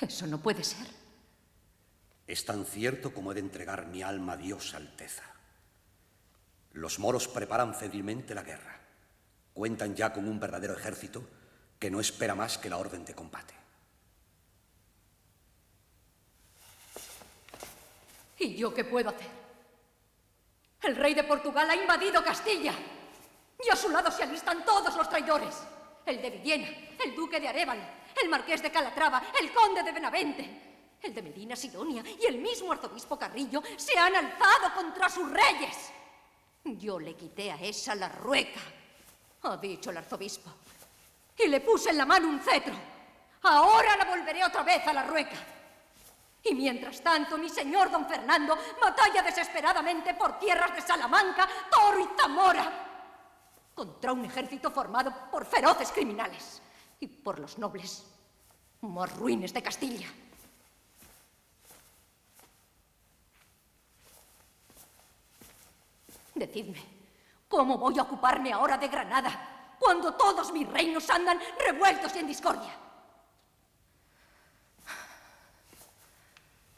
Eso no puede ser. Es tan cierto como he de entregar mi alma a Dios, Alteza. Los moros preparan febrilmente la guerra. Cuentan ya con un verdadero ejército que no espera más que la orden de combate. ¿Y yo qué puedo hacer? El rey de Portugal ha invadido Castilla y a su lado se alistan todos los traidores. El de Villena, el duque de Arévalo, el marqués de Calatrava, el conde de Benavente, el de Medina Sidonia y el mismo arzobispo Carrillo se han alzado contra sus reyes. Yo le quité a esa la rueca, ha dicho el arzobispo, y le puse en la mano un cetro. Ahora la volveré otra vez a la rueca. Y mientras tanto, mi señor don Fernando batalla desesperadamente por tierras de Salamanca, Toro y Zamora contra un ejército formado por feroces criminales y por los nobles más ruines de Castilla. Decidme, ¿cómo voy a ocuparme ahora de Granada cuando todos mis reinos andan revueltos y en discordia?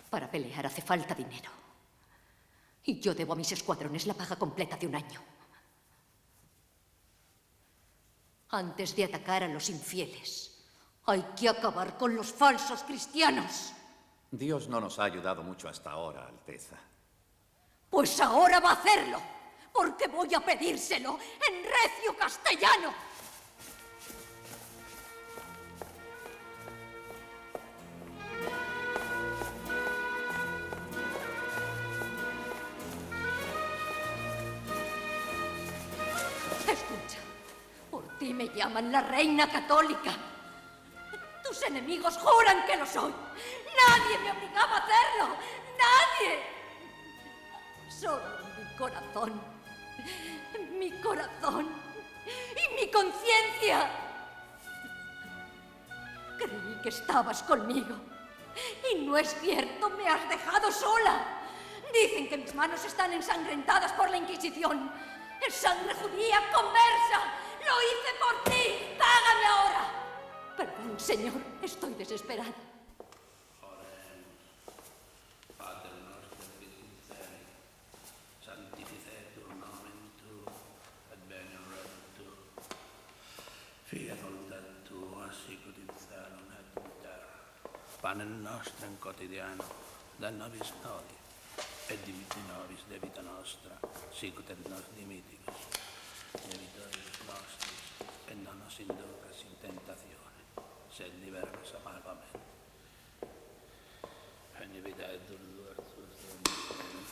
Para pelear hace falta dinero. Y yo debo a mis escuadrones la paga completa de un año. Antes de atacar a los infieles, hay que acabar con los falsos cristianos. Dios no nos ha ayudado mucho hasta ahora, Alteza. Pues ahora va a hacerlo, porque voy a pedírselo en recio castellano. Escucha, por ti me llaman la reina católica. Tus enemigos juran que lo soy. Nadie me obligaba a hacerlo. ¡Nadie! Solo mi corazón y mi conciencia. Creí que estabas conmigo. Y no es cierto, me has dejado sola. Dicen que mis manos están ensangrentadas por la Inquisición. Es sangre judía conversa. Lo hice por ti. Págame ahora. Perdón, señor, estoy desesperada. Panem nostrum quotidiano, da nobis hodie, et dimitti nobis debita nostra, sicut et nos dimittimus, debitoribus nostris, et non nos inducas in tentatione, sed libera nos a malvamen. Venivida et dulcior tuus,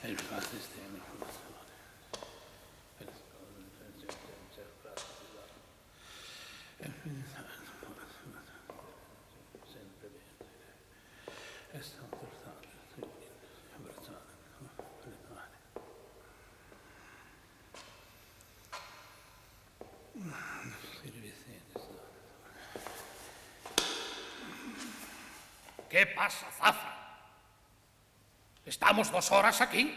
et facis tene funzione, et ¿Qué pasa, Zafa? ¿Estamos 2 horas aquí?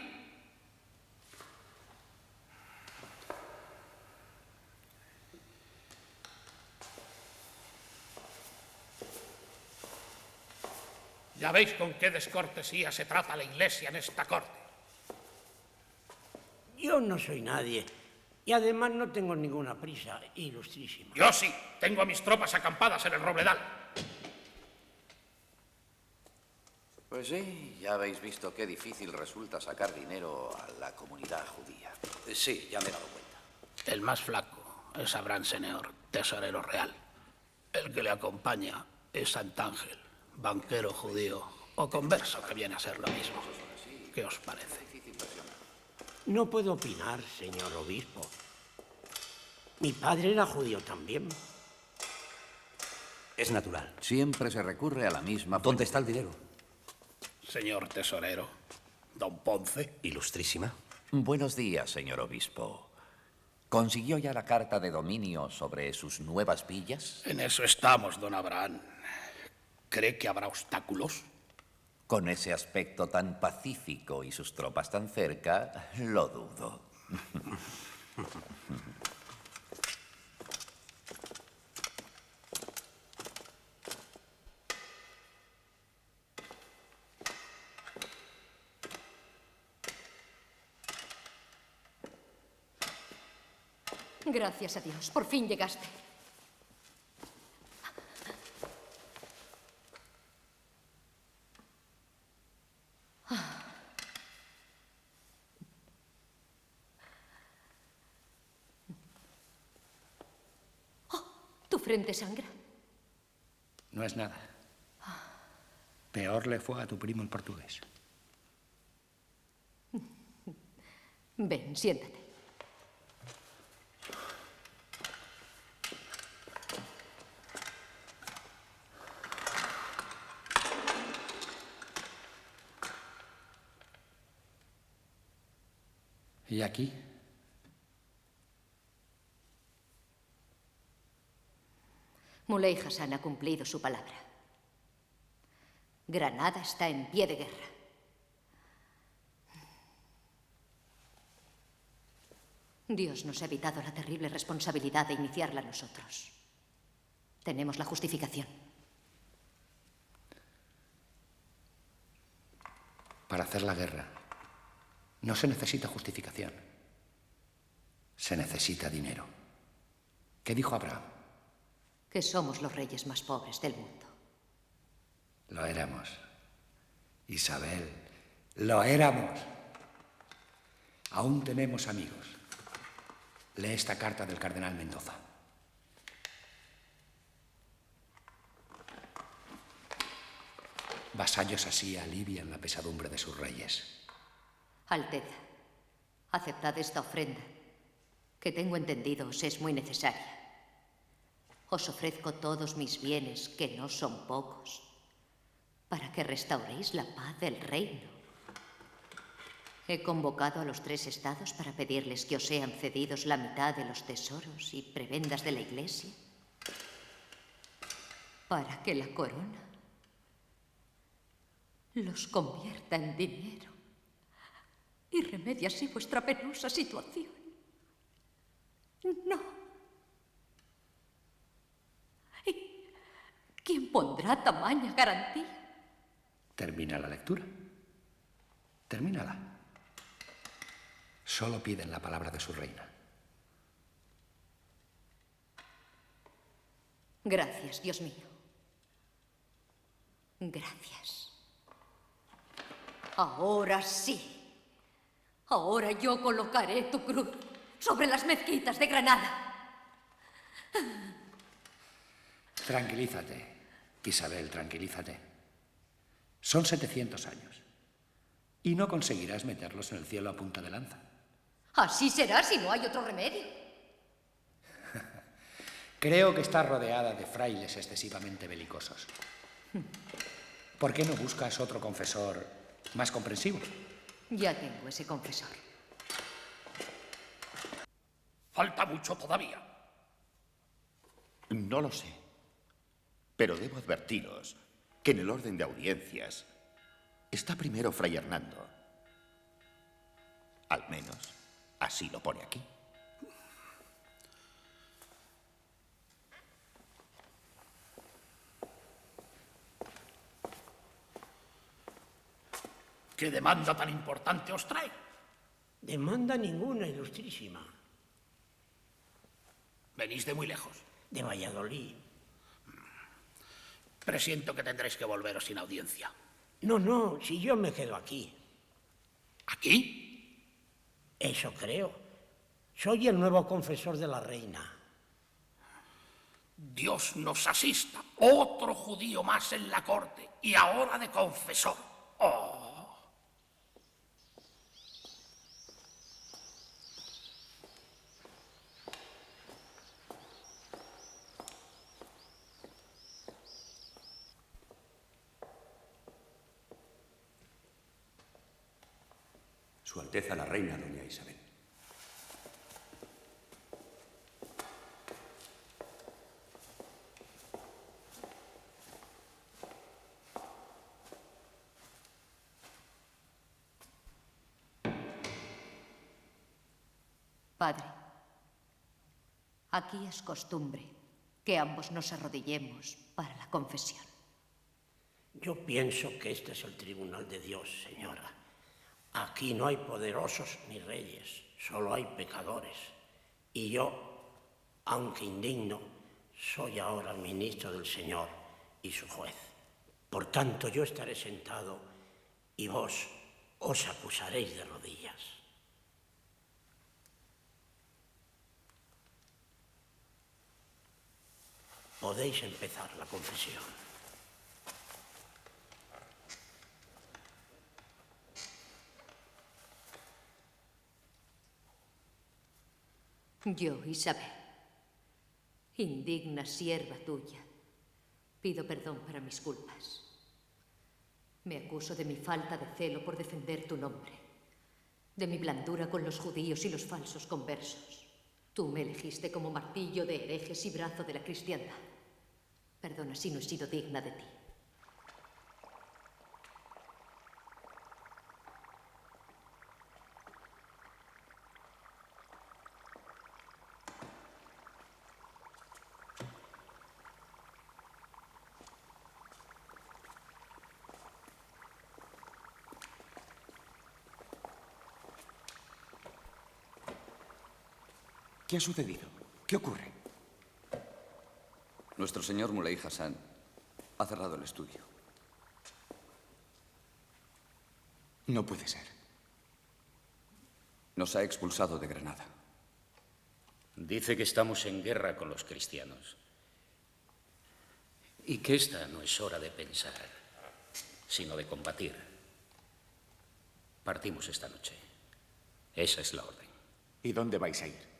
Ya veis con qué descortesía se trata la Iglesia en esta corte. Yo no soy nadie. Y además no tengo ninguna prisa, ilustrísima. Yo sí, tengo a mis tropas acampadas en el Robledal. Pues sí, ya habéis visto qué difícil resulta sacar dinero a la comunidad judía. Sí, ya me he dado cuenta. El más flaco es Abraham Señor, tesorero real. El que le acompaña es Santángel, banquero judío o converso, que viene a ser lo mismo. ¿Qué os parece? No puedo opinar, señor obispo. Mi padre era judío también. Es natural. Siempre se recurre a la misma... ¿Dónde está el dinero? Señor tesorero, don Ponce. Ilustrísima. Buenos días, señor obispo. ¿Consiguió ya la carta de dominio sobre sus nuevas villas? En eso estamos, don Abraham. ¿Cree que habrá obstáculos? Con ese aspecto tan pacífico y sus tropas tan cerca, lo dudo. Gracias a Dios, por fin llegaste. Tu frente sangra. No es nada. Peor le fue a tu primo el portugués. Ven, siéntate. ¿Y aquí? Muley Hassan ha cumplido su palabra. Granada está en pie de guerra. Dios nos ha evitado la terrible responsabilidad de iniciarla nosotros. Tenemos la justificación. Para hacer la guerra no se necesita justificación. Se necesita dinero. ¿Qué dijo Abraham? Que somos los reyes más pobres del mundo. Lo éramos. Isabel, lo éramos. Aún tenemos amigos. Lee esta carta del cardenal Mendoza. Vasallos así alivian la pesadumbre de sus reyes. Alteza, aceptad esta ofrenda, que tengo entendido os es muy necesaria. Os ofrezco todos mis bienes, que no son pocos, para que restauréis la paz del reino. He convocado a los 3 estados para pedirles que os sean cedidos la mitad de los tesoros y prebendas de la Iglesia, para que la corona los convierta en dinero y remedie así vuestra penosa situación. No. ¿Y quién pondrá tamaña garantía? Termina la lectura. Termínala. Solo piden la palabra de su reina. Gracias, Dios mío. Gracias. Ahora sí. Ahora yo colocaré tu cruz sobre las mezquitas de Granada. Tranquilízate, Isabel, tranquilízate. Son 700 años. Y no conseguirás meterlos en el cielo a punta de lanza. Así será si no hay otro remedio. Creo que estás rodeada de frailes excesivamente belicosos. ¿Por qué no buscas otro confesor más comprensivo? Ya tengo ese confesor. Falta mucho todavía. No lo sé. Pero debo advertiros que en el orden de audiencias está primero Fray Hernando. Al menos así lo pone aquí. ¿Qué demanda tan importante os trae? Demanda ninguna, ilustrísima. Venís de muy lejos. De Valladolid. Presiento que tendréis que volveros sin audiencia. No, si yo me quedo aquí. ¿Aquí? Eso creo. Soy el nuevo confesor de la reina. Dios nos asista. Otro judío más en la corte. Y ahora de confesor. ¡Oh! Su Alteza la Reina, doña Isabel. Padre, aquí es costumbre que ambos nos arrodillemos para la confesión. Yo pienso que este es el tribunal de Dios, señora. Aquí no hay poderosos ni reyes, solo hay pecadores. Y yo Aunque indigno, soy ahora el ministro del Señor y su juez. Por tanto, yo estaré sentado y vos os acusaréis de rodillas. Podéis empezar la confesión. Yo, Isabel, indigna sierva tuya, pido perdón para mis culpas. Me acuso de mi falta de celo por defender tu nombre, de mi blandura con los judíos y los falsos conversos. Tú me elegiste como martillo de herejes y brazo de la cristiandad. Perdona si no he sido digna de ti. ¿Qué ha sucedido? ¿Qué ocurre? Nuestro señor Muley Hassan ha cerrado el estudio. No puede ser. Nos ha expulsado de Granada. Dice que estamos en guerra con los cristianos. Y que esta no es hora de pensar, sino de combatir. Partimos esta noche. Esa es la orden. ¿Y dónde vais a ir?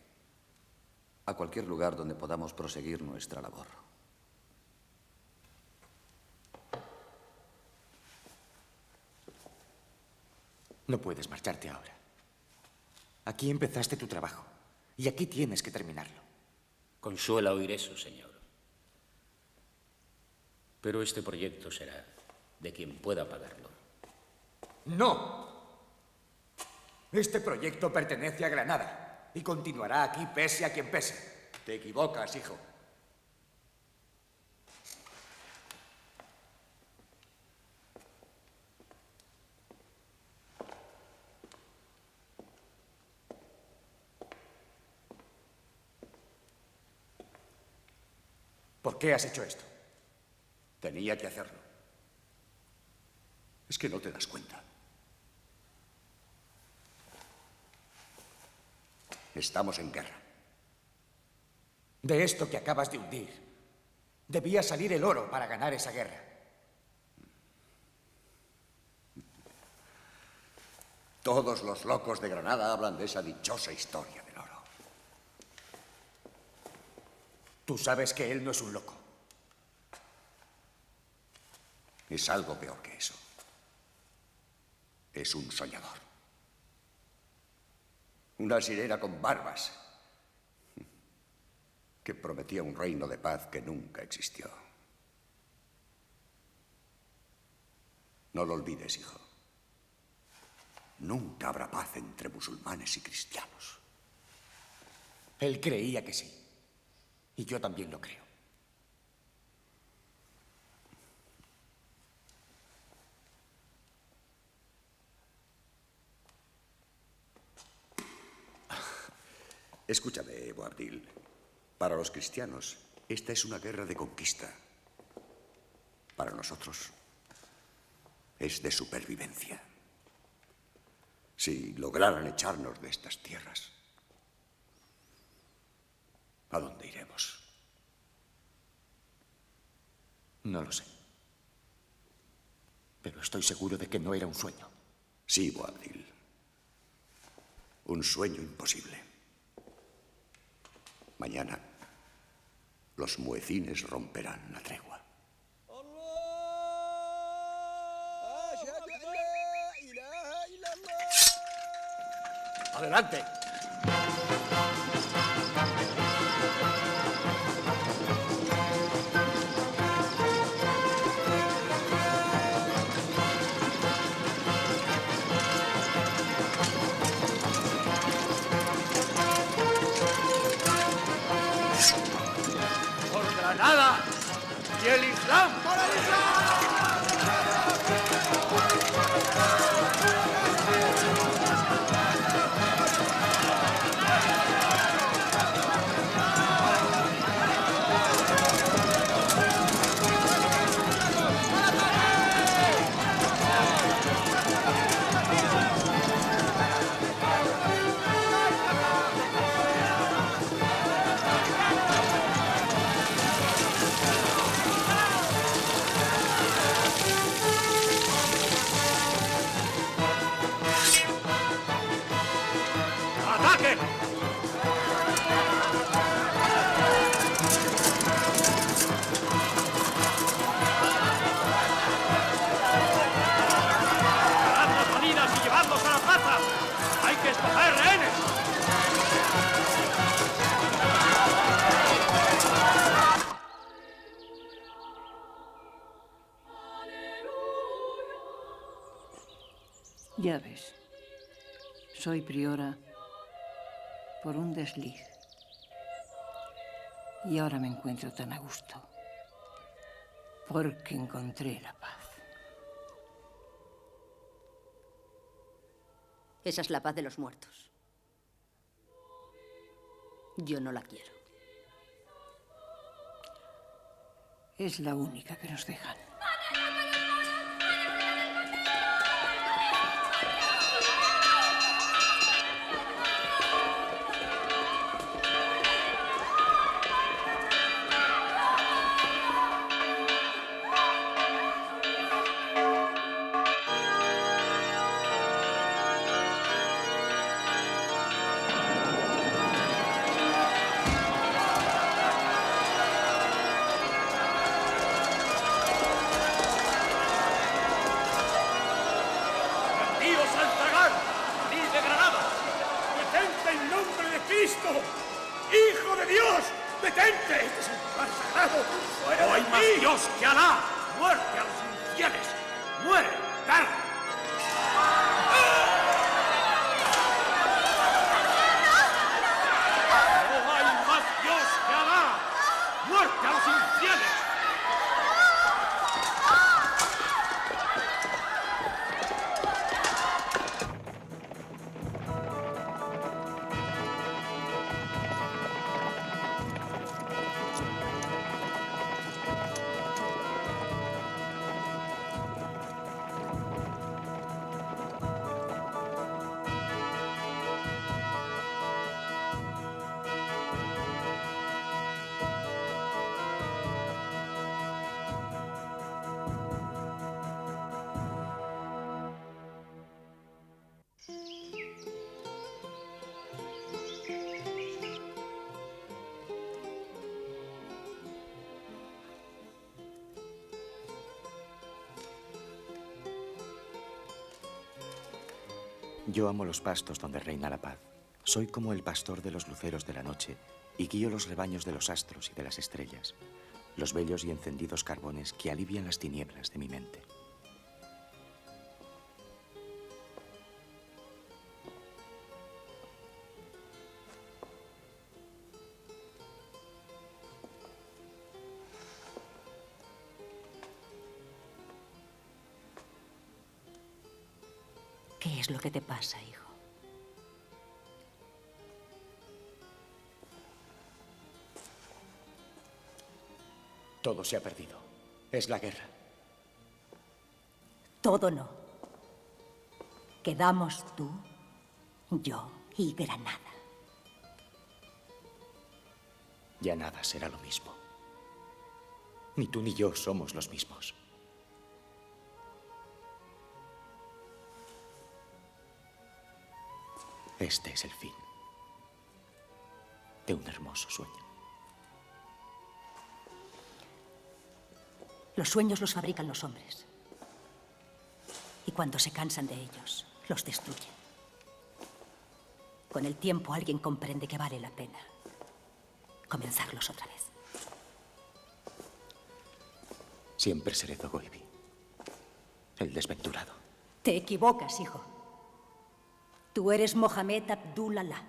A cualquier lugar donde podamos proseguir nuestra labor. No puedes marcharte ahora. Aquí empezaste tu trabajo y aquí tienes que terminarlo. Consuela oír eso, señor. Pero este proyecto será de quien pueda pagarlo. ¡No! Este proyecto pertenece a Granada. Y continuará aquí pese a quien pese. Te equivocas, hijo. ¿Por qué has hecho esto? Tenía que hacerlo. Es que no te das cuenta. Estamos en guerra. De esto que acabas de hundir, debía salir el oro para ganar esa guerra. Todos los locos de Granada hablan de esa dichosa historia del oro. Tú sabes que él no es un loco. Es algo peor que eso. Es un soñador. Una sirena con barbas que prometía un reino de paz que nunca existió. No lo olvides, hijo. Nunca habrá paz entre musulmanes y cristianos. Él creía que sí. Y yo también lo creo. Escúchame, Boabdil. Para los cristianos, esta es una guerra de conquista. Para nosotros, es de supervivencia. Si lograran echarnos de estas tierras, ¿a dónde iremos? No lo sé. Pero estoy seguro de que no era un sueño. Sí, Boabdil. Un sueño imposible. Mañana, los muecines romperán la tregua. ¡Adelante! ¡Por Granada y el Islam! ¡Para el Islam! Ya ves, soy priora por un desliz. Y ahora me encuentro tan a gusto, porque encontré la paz. Esa es la paz de los muertos. Yo no la quiero. Es la única que nos dejan. ¡Hijo de Dios! ¡Detente! ¡Este es un lugar sagrado! ¡Fuera! ¡No hay más Dios que Alá! ¡Muerte a los infieles! ¡Muere, perro! ¡No hay más Dios que Alá! ¡Muerte a los infieles! Yo amo los pastos donde reina la paz. Soy como el pastor de los luceros de la noche y guío los rebaños de los astros y de las estrellas, los bellos y encendidos carbones que alivian las tinieblas de mi mente. ¿Qué es lo que te pasa, hijo? Todo se ha perdido. Es la guerra. Todo no. Quedamos tú, yo y Granada. Ya nada será lo mismo. Ni tú ni yo somos los mismos. Este es el fin de un hermoso sueño. Los sueños los fabrican los hombres. Y cuando se cansan de ellos, los destruyen. Con el tiempo alguien comprende que vale la pena comenzarlos otra vez. Siempre seré Zogoibi, el desventurado. Te equivocas, hijo. Tú eres Mohamed Abdul Alá,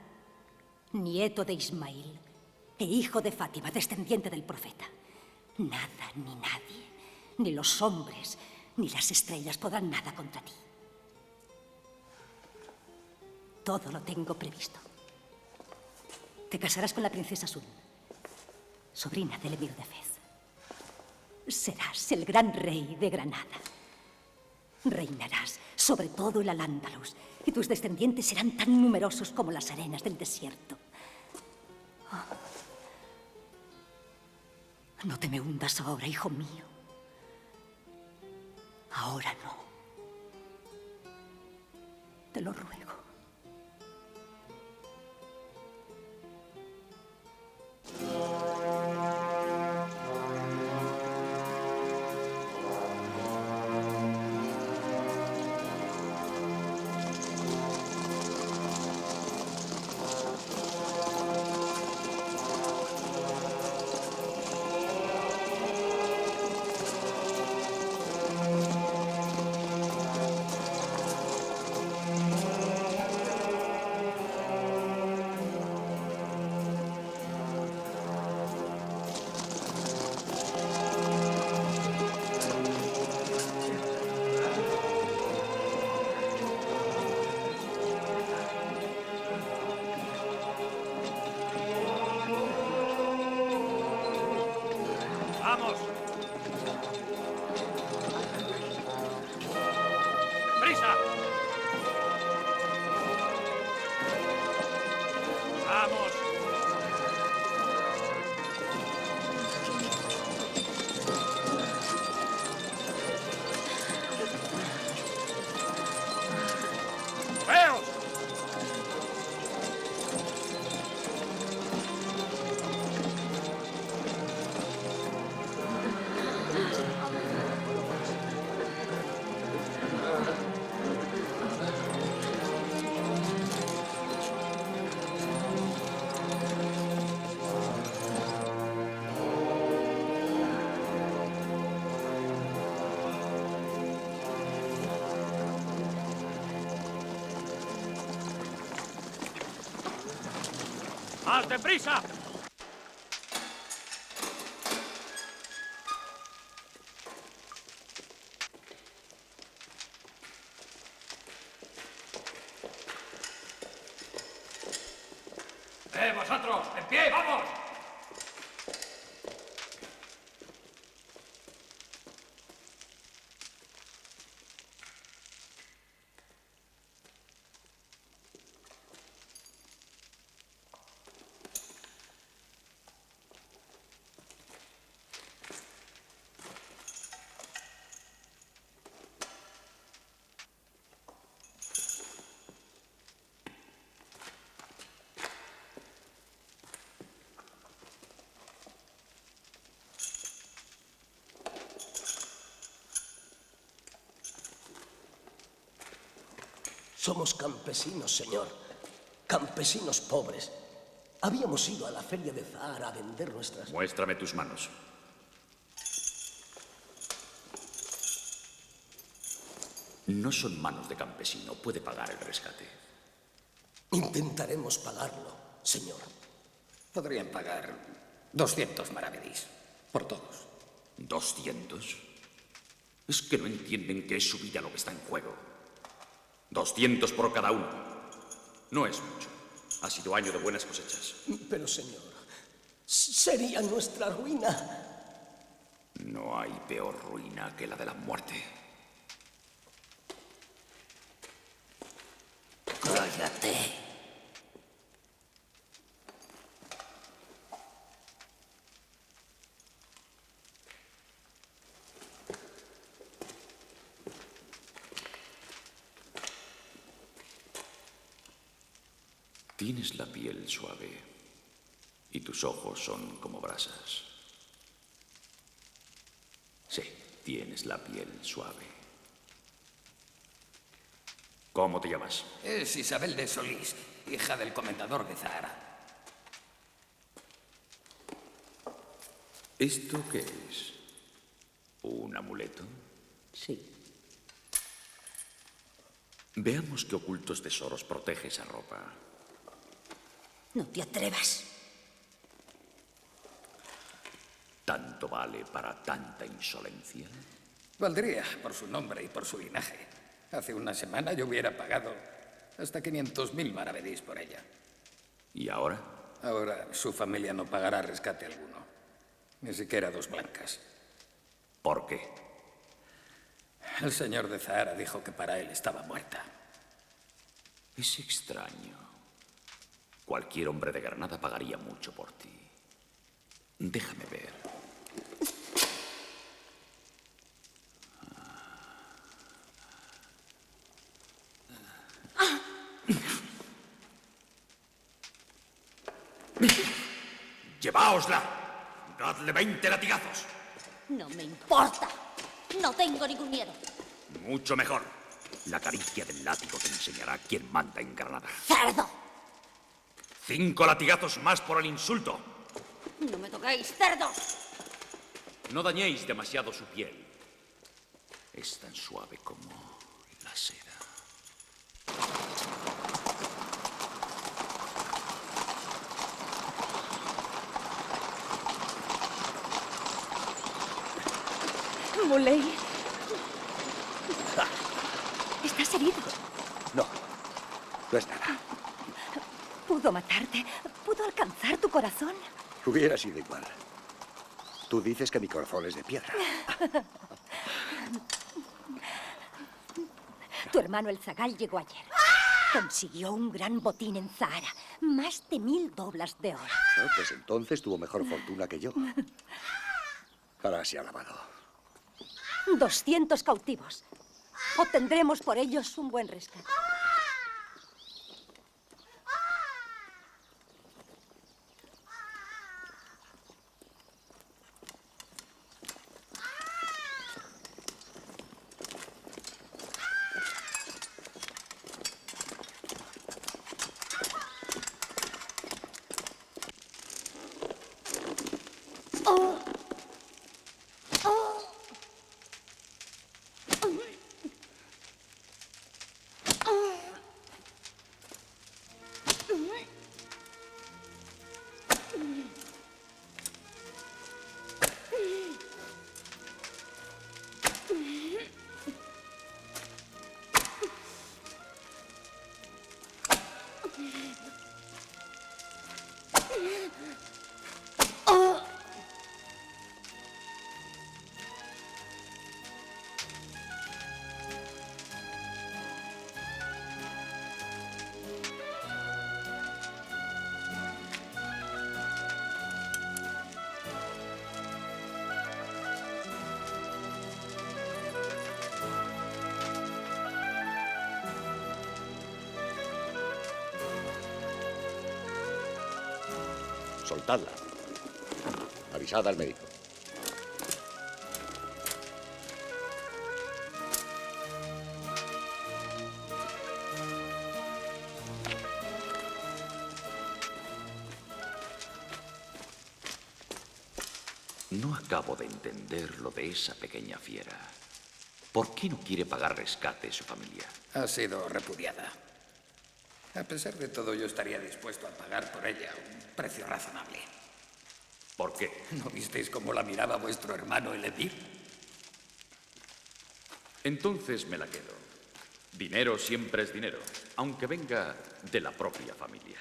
nieto de Ismail e hijo de Fátima, descendiente del profeta. Nada ni nadie, ni los hombres, ni las estrellas podrán nada contra ti. Todo lo tengo previsto. Te casarás con la princesa Sun, sobrina del emir de Fez. Serás el gran rey de Granada. Reinarás sobre todo el Al-Ándalus y tus descendientes serán tan numerosos como las arenas del desierto. No te me hundas ahora, hijo mío. Ahora no. Te lo ruego. ¡Vamos! ¡Prisa! ¡Vamos! ¡Veos! ¡Más deprisa! ¡Vosotros! ¡En pie! ¡Vamos! Somos campesinos, señor. Campesinos pobres. Habíamos ido a la feria de Zahara a vender nuestras... Muéstrame tus manos. No son manos de campesino. Puede pagar el rescate. Intentaremos pagarlo, señor. Podrían pagar 200 maravedís. Por todos. ¿200? Es que no entienden que es su vida lo que está en juego. 200 por cada uno. No es mucho. Ha sido año de buenas cosechas. Pero, señor, sería nuestra ruina. No hay peor ruina que la de la muerte. Cállate. Tienes la piel suave y tus ojos son como brasas. Sí, tienes la piel suave. ¿Cómo te llamas? Es Isabel de Solís, hija del comendador de Zahara. ¿Esto qué es? ¿Un amuleto? Sí. Veamos qué ocultos tesoros protege esa ropa. No te atrevas. ¿Tanto vale para tanta insolencia? Valdría por su nombre y por su linaje. Hace una semana yo hubiera pagado hasta 500.000 maravedís por ella. ¿Y ahora? Ahora su familia no pagará rescate alguno. Ni siquiera 2 blancas. ¿Por qué? El señor de Zahara dijo que para él estaba muerta. Es extraño. Cualquier hombre de Granada pagaría mucho por ti. Déjame ver. ¡Lleváosla! ¡Dadle 20 latigazos! No me importa. No tengo ningún miedo. Mucho mejor. La caricia del látigo te enseñará quién manda en Granada. ¡Cerdo! 5 latigazos más por el insulto. No me toquéis, cerdos. No dañéis demasiado su piel. Es tan suave como la seda. Muley. ¿Estás herido? No, no es nada. Pudo matarte. Pudo alcanzar tu corazón. Hubiera sido igual. Tú dices que mi corazón es de piedra. Tu hermano el zagal llegó ayer. Consiguió un gran botín en Zahara. Más de 1000 doblas de oro. Pues entonces tuvo mejor fortuna que yo. Ahora se ha lavado. 200 cautivos. Obtendremos por ellos un buen rescate. Soltadla. Avisad al médico. No acabo de entender lo de esa pequeña fiera. ¿Por qué no quiere pagar rescate su familia? Ha sido repudiada. A pesar de todo, yo estaría dispuesto a pagar por ella un precio razonable. ¿Por qué? ¿No visteis cómo la miraba vuestro hermano el Emir? Entonces me la quedo. Dinero siempre es dinero, aunque venga de la propia familia.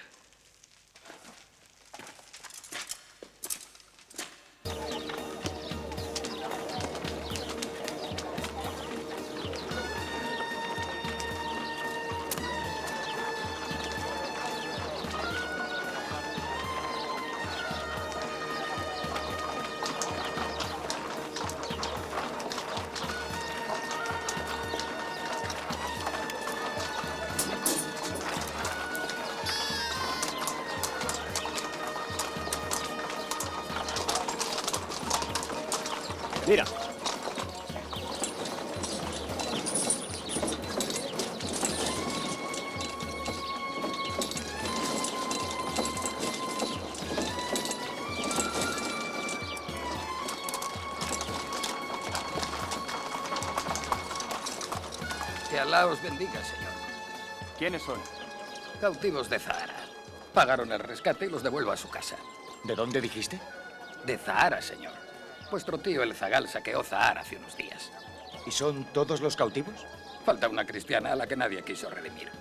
Mira. Que Alá os bendiga, señor. ¿Quiénes son? Cautivos de Zahara. Pagaron el rescate y los devuelvo a su casa. ¿De dónde dijiste? De Zahara, señor. Vuestro tío el zagal saqueó Zahara hace unos días. ¿Y son todos los cautivos? Falta una cristiana a la que nadie quiso redimir.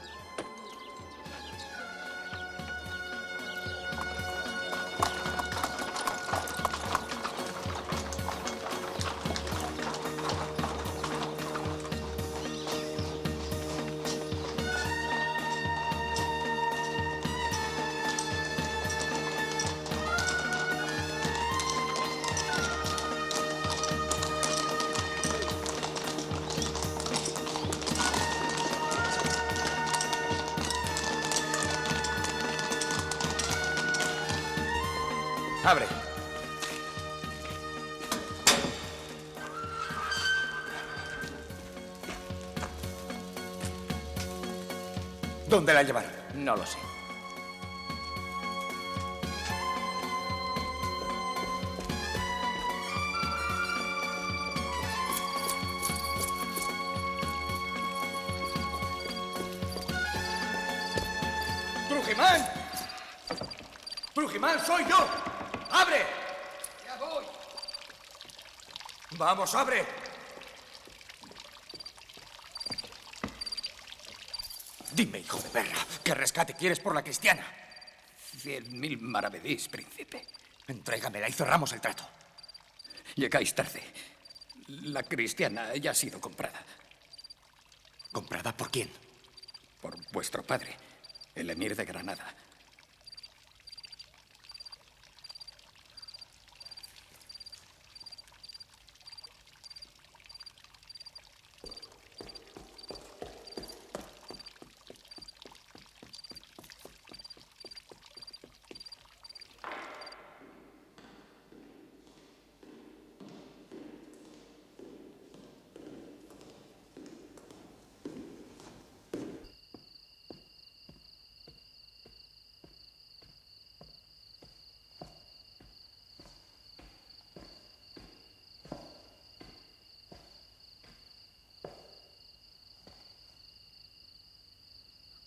Abre. ¿Dónde la llevaron? No lo sé. ¡Brujimán! ¡Brujimán, soy yo! ¡Abre! ¡Ya voy! ¡Vamos, abre! Dime, hijo de perra, ¿qué rescate quieres por la cristiana? 100.000 maravedís, príncipe. Entrégamela y cerramos el trato. Llegáis tarde. La cristiana ya ha sido comprada. ¿Comprada por quién? Por vuestro padre, el emir de Granada.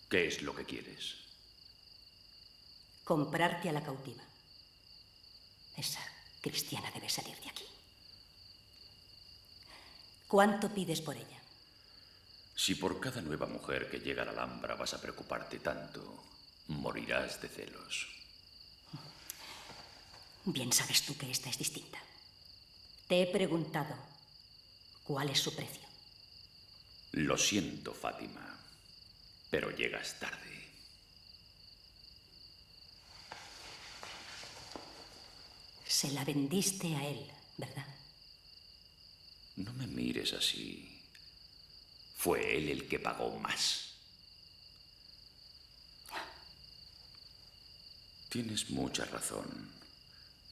¿Qué es lo que quieres? Comprarte a la cautiva. Esa cristiana debe salir de aquí. ¿Cuánto pides por ella? Si por cada nueva mujer que llega a la Alhambra vas a preocuparte tanto, morirás de celos. Bien sabes tú que esta es distinta. Te he preguntado cuál es su precio. Lo siento, Fátima, pero llegas tarde. Se la vendiste a él, ¿verdad? No me mires así. Fue él el que pagó más. Tienes mucha razón.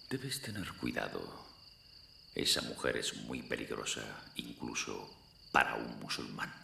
Debes tener cuidado. Esa mujer es muy peligrosa, incluso para un musulmán.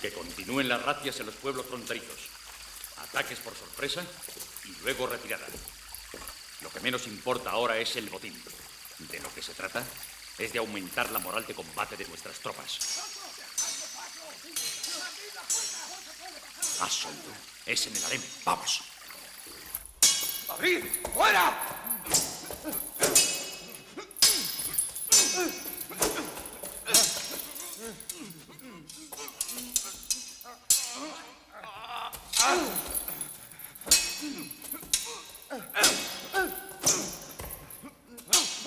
Que continúen las razias en los pueblos fronterizos. Ataques por sorpresa y luego retirada. Lo que menos importa ahora es el botín. De lo que se trata es de aumentar la moral de combate de nuestras tropas. ¿Has oído? Es en el harem. ¡Vamos! ¡Abrid! ¡Fuera!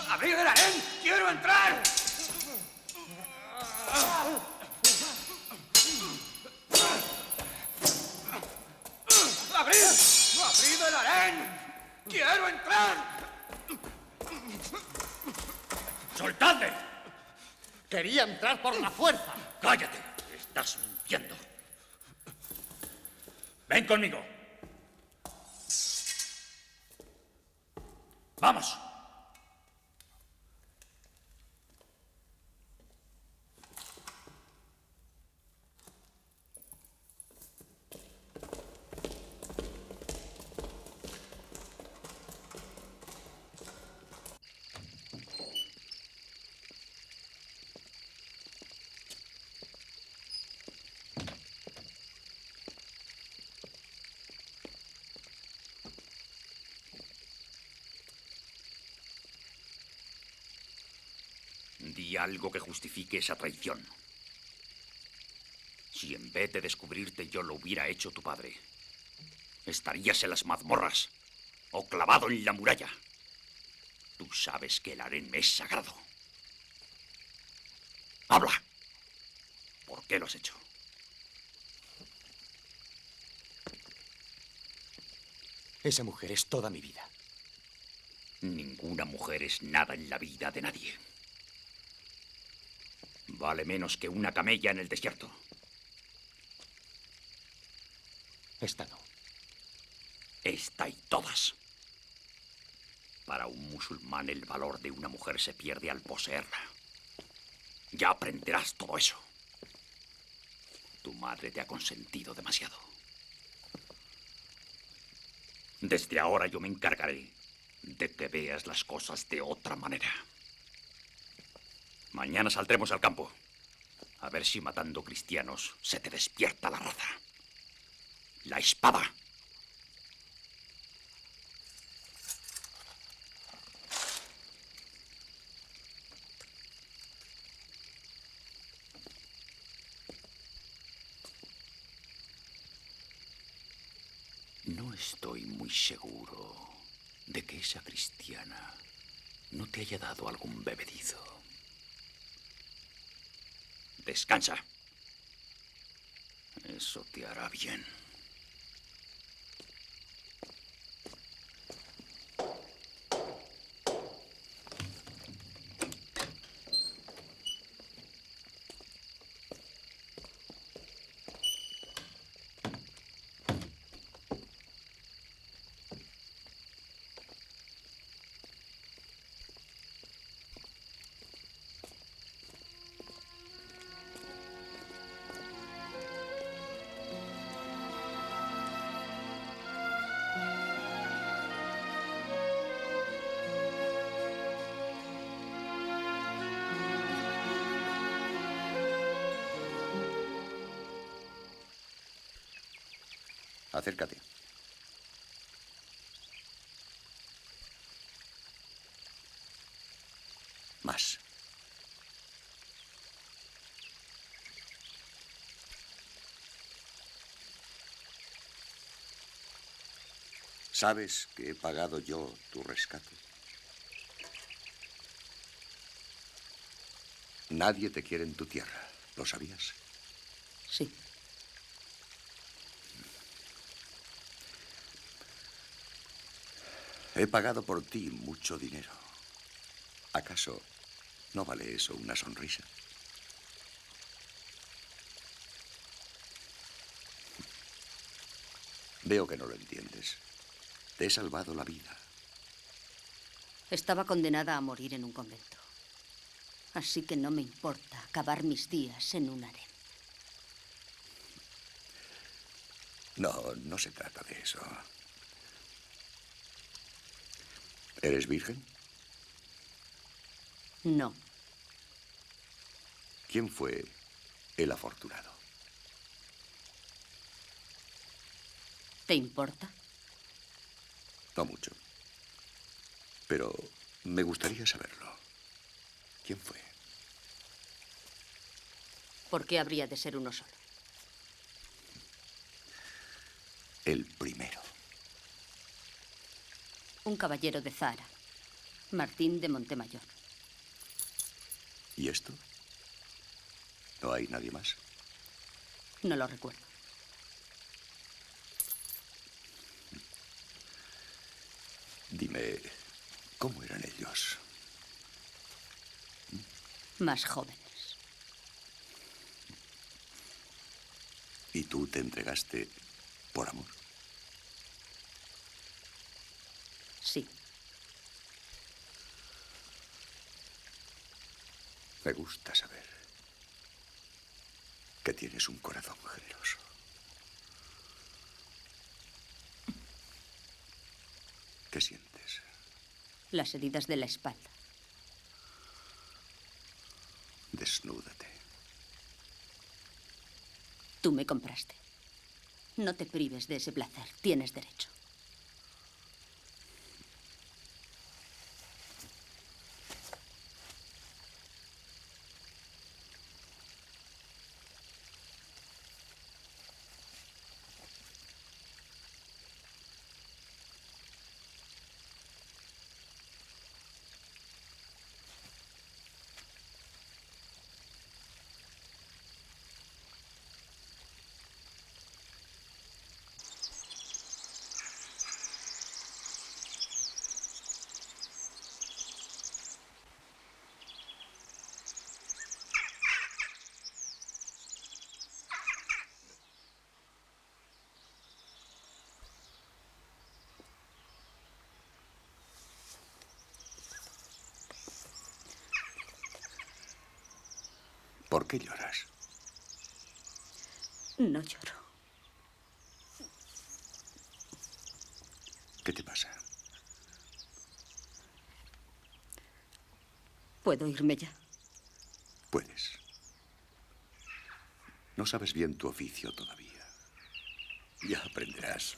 ¡Abrid el harén! ¡Quiero entrar! ¡Abrid! ¡Abrid el harén! ¡Quiero entrar! ¡Soltadme! Quería entrar por la fuerza. ¡Cállate! Estás mintiendo. Ven conmigo. ¡Vamos! Di algo que justifique esa traición. Si en vez de descubrirte yo lo hubiera hecho tu padre, estarías en las mazmorras o clavado en la muralla. Tú sabes que el harén es sagrado. ¡Habla! ¿Por qué lo has hecho? Esa mujer es toda mi vida. Ninguna mujer es nada en la vida de nadie. Vale menos que una camella en el desierto. Esta no. Esta y todas. Para un musulmán el valor de una mujer se pierde al poseerla. Ya aprenderás todo eso. Tu madre te ha consentido demasiado. Desde ahora yo me encargaré de que veas las cosas de otra manera. Mañana saldremos al campo. A ver si matando cristianos se te despierta la raza. La espada. No estoy muy seguro de que esa cristiana no te haya dado algún bebedizo. Descansa. Eso te hará bien. Acércate. Más. ¿Sabes que he pagado yo tu rescate? Nadie te quiere en tu tierra. ¿Lo sabías? Sí. He pagado por ti mucho dinero. ¿Acaso no vale eso una sonrisa? Veo que no lo entiendes. Te he salvado la vida. Estaba condenada a morir en un convento. Así que no me importa acabar mis días en un harén. No, no se trata de eso. ¿Eres virgen? No. ¿Quién fue el afortunado? ¿Te importa? No mucho. Pero me gustaría saberlo. ¿Quién fue? ¿Por qué habría de ser uno solo? El primero. Un caballero de Zara, Martín de Montemayor. ¿Y esto? ¿No hay nadie más? No lo recuerdo. Dime, ¿cómo eran ellos? Más jóvenes. ¿Y tú te entregaste por amor? Sí. Me gusta saber que tienes un corazón generoso. ¿Qué sientes? Las heridas de la espalda. Desnúdate. Tú me compraste. No te prives de ese placer. Tienes derecho. ¿Por qué lloras? No lloro. ¿Qué te pasa? ¿Puedo irme ya? Puedes. No sabes bien tu oficio todavía. Ya aprenderás.